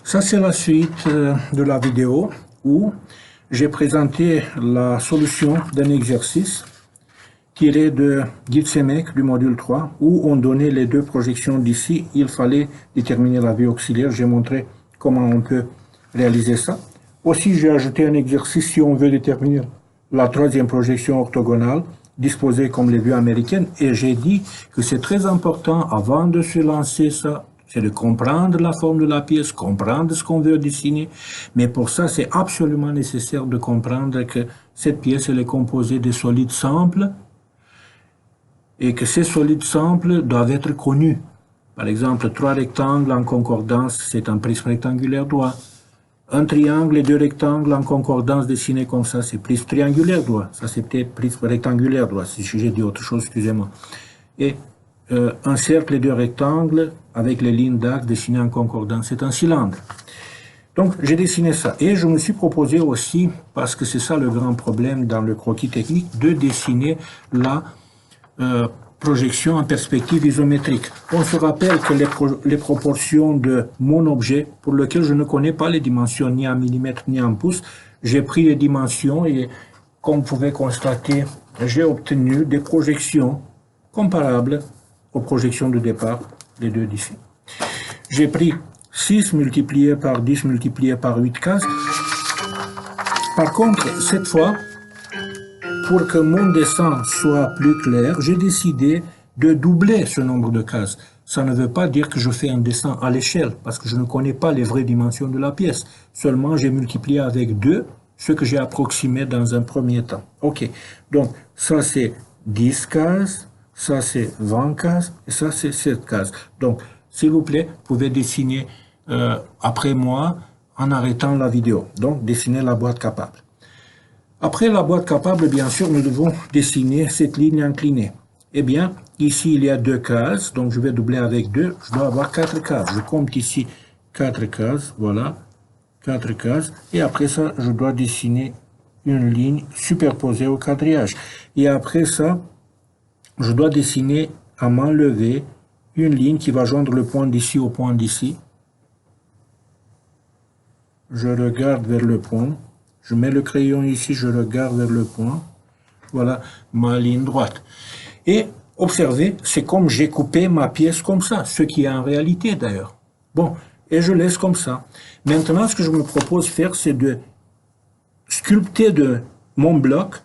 Ça, c'est la suite de la vidéo où j'ai présenté la solution d'un exercice tiré de Guide CEMEC du module 3 où on donnait les deux projections d'ici. Il fallait déterminer la vue auxiliaire. J'ai montré comment on peut réaliser ça. Aussi, j'ai ajouté un exercice si on veut déterminer la troisième projection orthogonale disposée comme les vues américaines. Et j'ai dit que c'est très important, avant de se lancer ça, c'est de comprendre la forme de la pièce, comprendre ce qu'on veut dessiner. Mais pour ça, c'est absolument nécessaire de comprendre que cette pièce, elle est composée de solides simples et que ces solides simples doivent être connus. Par exemple, trois rectangles en concordance, c'est un prisme rectangulaire droit. Un triangle et deux rectangles en concordance dessinés comme ça, c'est prisme triangulaire droit. Ça, c'était prisme rectangulaire droit. Si j'ai dit autre chose, excusez-moi. Et un cercle et deux rectangles avec les lignes d'axe dessinées en concordance, c'est un cylindre. Donc, j'ai dessiné ça. Et je me suis proposé aussi, parce que c'est ça le grand problème dans le croquis technique, de dessiner la projection en perspective isométrique. On se rappelle que les proportions de mon objet, pour lequel je ne connais pas les dimensions ni en millimètres ni en pouces, j'ai pris les dimensions et, comme vous pouvez constater, j'ai obtenu des projections comparables aux projections de départ, les deux d'ici. J'ai pris 6 multiplié par 10 multiplié par 8 cases. Par contre, cette fois, pour que mon dessin soit plus clair, j'ai décidé de doubler ce nombre de cases. Ça ne veut pas dire que je fais un dessin à l'échelle, parce que je ne connais pas les vraies dimensions de la pièce. Seulement, j'ai multiplié avec 2 ce que j'ai approximé dans un premier temps. OK. Donc, ça c'est 10 cases, ça c'est 20 cases, et ça c'est 7 cases. Donc, s'il vous plaît, vous pouvez dessiner après moi en arrêtant la vidéo. Donc, dessiner la boîte capable. Après la boîte capable, bien sûr, nous devons dessiner cette ligne inclinée. Eh bien, ici, il y a 2 cases, donc je vais doubler avec 2. Je dois avoir 4 cases. Je compte ici 4 cases, voilà, 4 cases. Et après ça, je dois dessiner une ligne superposée au quadrillage. Et après ça, je dois dessiner à main levée une ligne qui va joindre le point d'ici au point d'ici. Je regarde vers le point. Je mets le crayon ici, je regarde vers le point. Voilà ma ligne droite. Et observez, c'est comme j'ai coupé ma pièce comme ça, ce qui est en réalité d'ailleurs. Bon, et je laisse comme ça. Maintenant, ce que je me propose de faire, c'est de sculpter de mon bloc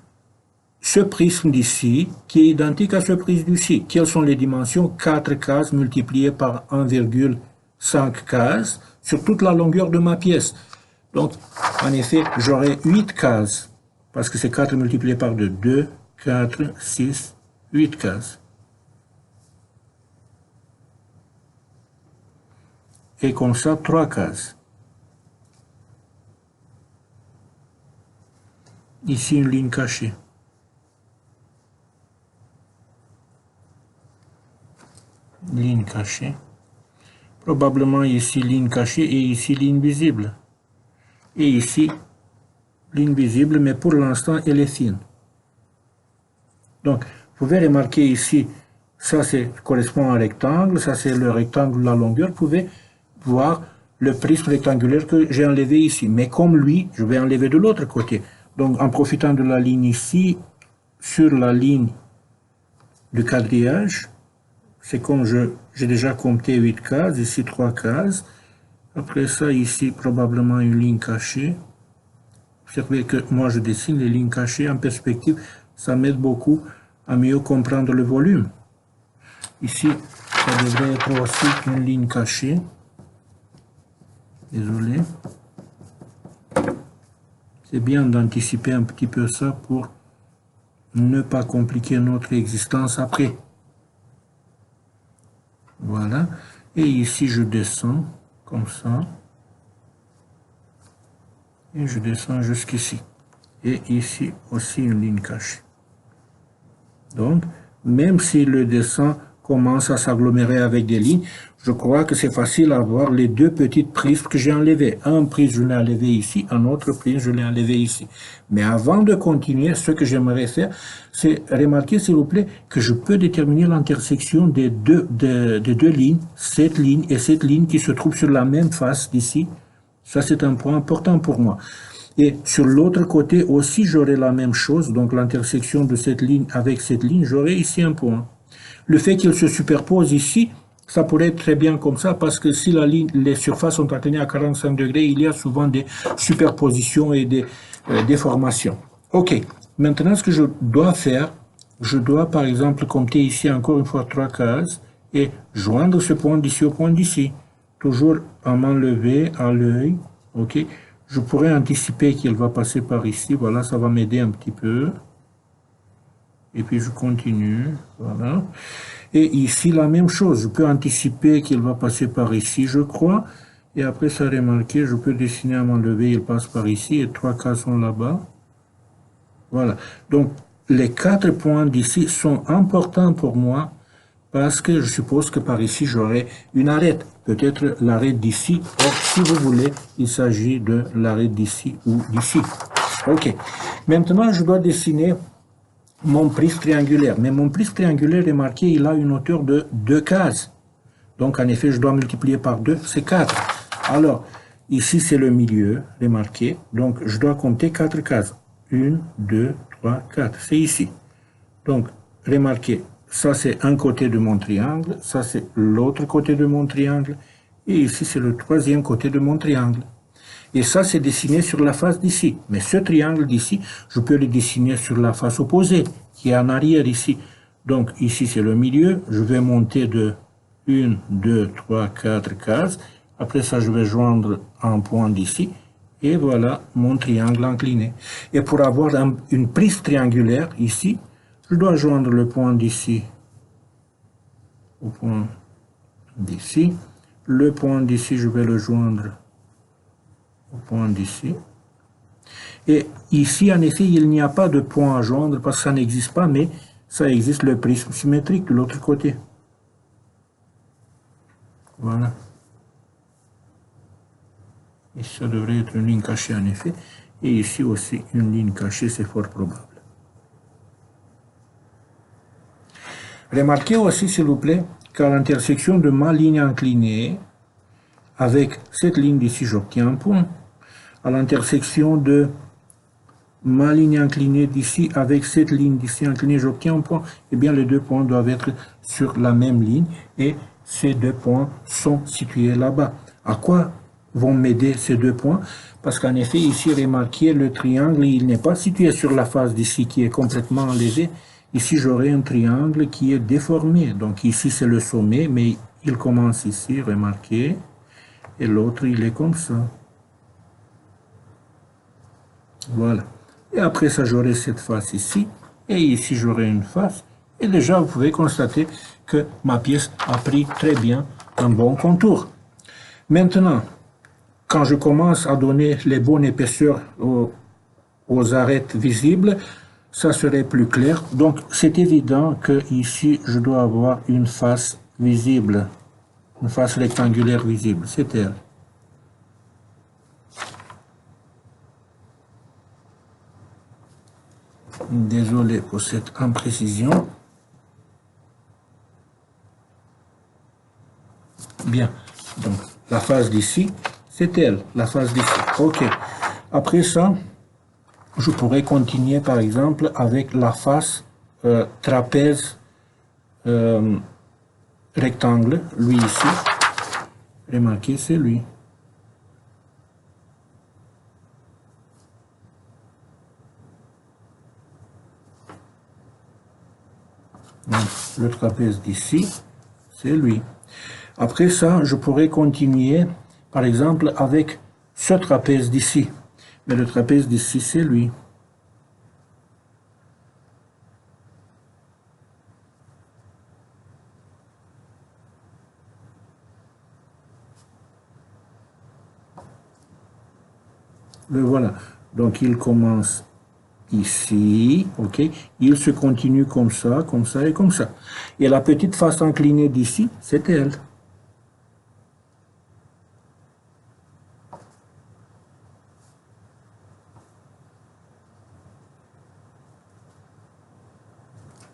ce prisme d'ici, qui est identique à ce prisme d'ici. Quelles sont les dimensions? 4 cases multipliées par 1,5 cases sur toute la longueur de ma pièce. Donc, en effet, j'aurai 8 cases, parce que c'est 4 multiplié par 2. 2, 4, 6, 8 cases. Et comme ça, 3 cases. Ici, une ligne cachée. Ligne cachée. Probablement ici, ligne cachée et ici, ligne visible. Et ici, ligne visible, mais pour l'instant, elle est fine. Donc, vous pouvez remarquer ici, ça correspond à un rectangle, ça c'est le rectangle de la longueur. Vous pouvez voir le prisme rectangulaire que j'ai enlevé ici. Mais comme lui, je vais enlever de l'autre côté. Donc, en profitant de la ligne ici, sur la ligne du quadrillage, c'est comme j'ai déjà compté 8 cases, ici 3 cases. Après ça, ici, probablement une ligne cachée. Observez que moi, je dessine les lignes cachées en perspective. Ça m'aide beaucoup à mieux comprendre le volume. Ici, ça devrait être aussi une ligne cachée. Désolé. C'est bien d'anticiper un petit peu ça pour ne pas compliquer notre existence après. Voilà. Et ici, je descends. Comme ça, et je descends jusqu'ici. Et ici aussi une ligne cachée. Donc, même si le dessin commence à s'agglomérer avec des lignes, je crois que c'est facile à voir les deux petites prismes que j'ai enlevées. Un prisme, je l'ai enlevé ici, un autre prisme, je l'ai enlevé ici. Mais avant de continuer, ce que j'aimerais faire, c'est remarquer, s'il vous plaît, que je peux déterminer l'intersection des deux lignes, cette ligne et cette ligne qui se trouvent sur la même face d'ici. Ça, c'est un point important pour moi. Et sur l'autre côté aussi, j'aurai la même chose. Donc, l'intersection de cette ligne avec cette ligne, j'aurai ici un point. Le fait qu'il se superpose ici, ça pourrait être très bien comme ça, parce que si les surfaces sont inclinées à 45 degrés, il y a souvent des superpositions et des déformations. OK. Maintenant, ce que je dois faire, je dois, par exemple, compter ici encore une fois 3 cases et joindre ce point d'ici au point d'ici. Toujours à main levée, à l'œil. OK. Je pourrais anticiper qu'il va passer par ici. Voilà, ça va m'aider un petit peu. Et puis je continue, voilà. Et ici, la même chose. Je peux anticiper qu'il va passer par ici, je crois. Et après ça, remarquez, je peux dessiner à main levée, il passe par ici, et 3 cas sont là-bas. Voilà. Donc, les 4 points d'ici sont importants pour moi, parce que je suppose que par ici, j'aurai une arête. Peut-être l'arête d'ici. Or, si vous voulez, il s'agit de l'arête d'ici ou d'ici. OK. Maintenant, je dois dessiner mon prisme triangulaire. Mais mon prisme triangulaire, remarquez, il a une hauteur de 2 cases. Donc, en effet, je dois multiplier par 2, c'est 4. Alors, ici, c'est le milieu, remarquez. Donc, je dois compter 4 cases. 1, 2, 3, 4. C'est ici. Donc, remarquez, ça, c'est un côté de mon triangle. Ça, c'est l'autre côté de mon triangle. Et ici, c'est le troisième côté de mon triangle. Et ça, c'est dessiné sur la face d'ici. Mais ce triangle d'ici, je peux le dessiner sur la face opposée, qui est en arrière ici. Donc, ici, c'est le milieu. Je vais monter de 1, 2, 3, 4 cases. Après ça, je vais joindre un point d'ici. Et voilà mon triangle incliné. Et pour avoir une prise triangulaire ici, je dois joindre le point d'ici au point d'ici. Le point d'ici, je vais le joindre au point d'ici. Et ici, en effet, il n'y a pas de point à joindre parce que ça n'existe pas, mais ça existe le prisme symétrique de l'autre côté. Voilà. Et ça devrait être une ligne cachée, en effet. Et ici aussi, une ligne cachée, c'est fort probable. Remarquez aussi, s'il vous plaît, qu'à l'intersection de ma ligne inclinée avec cette ligne d'ici, j'obtiens un point. À l'intersection de ma ligne inclinée d'ici avec cette ligne d'ici inclinée, j'obtiens un point. Eh bien, les deux points doivent être sur la même ligne et ces deux points sont situés là-bas. À quoi vont m'aider ces deux points? Parce qu'en effet, ici, remarquez, le triangle, il n'est pas situé sur la face d'ici qui est complètement enlevée. Ici, j'aurai un triangle qui est déformé. Donc ici, c'est le sommet, mais il commence ici, remarquez, et l'autre, il est comme ça. Voilà. Et après ça, j'aurai cette face ici. Et ici, j'aurai une face. Et déjà, vous pouvez constater que ma pièce a pris très bien un bon contour. Maintenant, quand je commence à donner les bonnes épaisseurs aux arêtes visibles, ça serait plus clair. Donc, c'est évident que ici, je dois avoir une face visible, une face rectangulaire visible. C'est elle. Désolé pour cette imprécision. Bien, donc la face d'ici, c'est elle, la face d'ici. OK. Après ça, je pourrais continuer par exemple avec la face trapèze rectangle, lui ici. Remarquez, c'est lui. Donc, le trapèze d'ici, c'est lui. Après ça, je pourrais continuer, par exemple, avec ce trapèze d'ici. Mais le trapèze d'ici, c'est lui. Le voilà. Donc, il commence ici, ok, il se continue comme ça et comme ça. Et la petite face inclinée d'ici, c'est elle.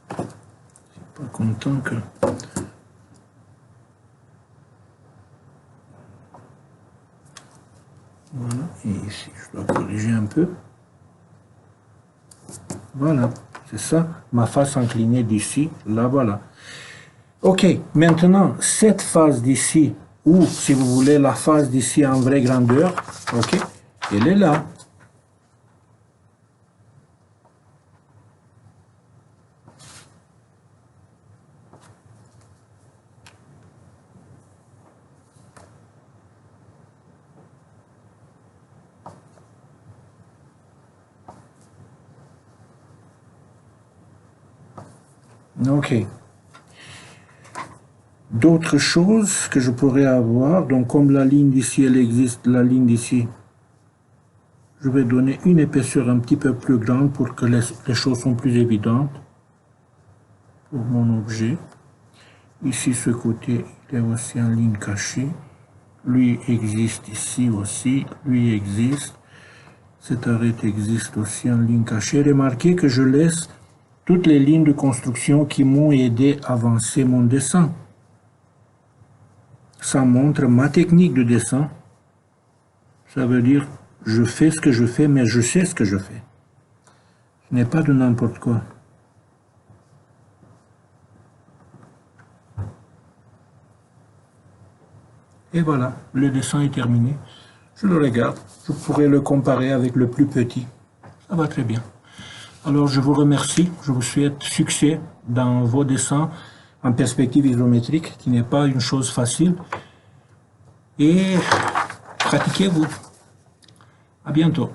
Je suis pas content que... Voilà, et ici, je dois corriger un peu. Voilà, c'est ça, ma face inclinée d'ici, là, voilà. Ok, maintenant, cette face d'ici, ou si vous voulez la face d'ici en vraie grandeur, ok, elle est là. Ok. D'autres choses que je pourrais avoir, donc comme la ligne d'ici, elle existe, la ligne d'ici, je vais donner une épaisseur un petit peu plus grande pour que les choses sont plus évidentes pour mon objet. Ici, ce côté, il est aussi en ligne cachée. Lui existe ici aussi, lui existe. Cette arête existe aussi en ligne cachée. Remarquez que je laisse toutes les lignes de construction qui m'ont aidé à avancer mon dessin. Ça montre ma technique de dessin. Ça veut dire, je fais ce que je fais, mais je sais ce que je fais. Ce n'est pas de n'importe quoi. Et voilà, le dessin est terminé. Je le regarde. Je pourrais le comparer avec le plus petit. Ça va très bien. Alors, je vous remercie. Je vous souhaite succès dans vos dessins en perspective isométrique, qui n'est pas une chose facile. Et pratiquez-vous. À bientôt.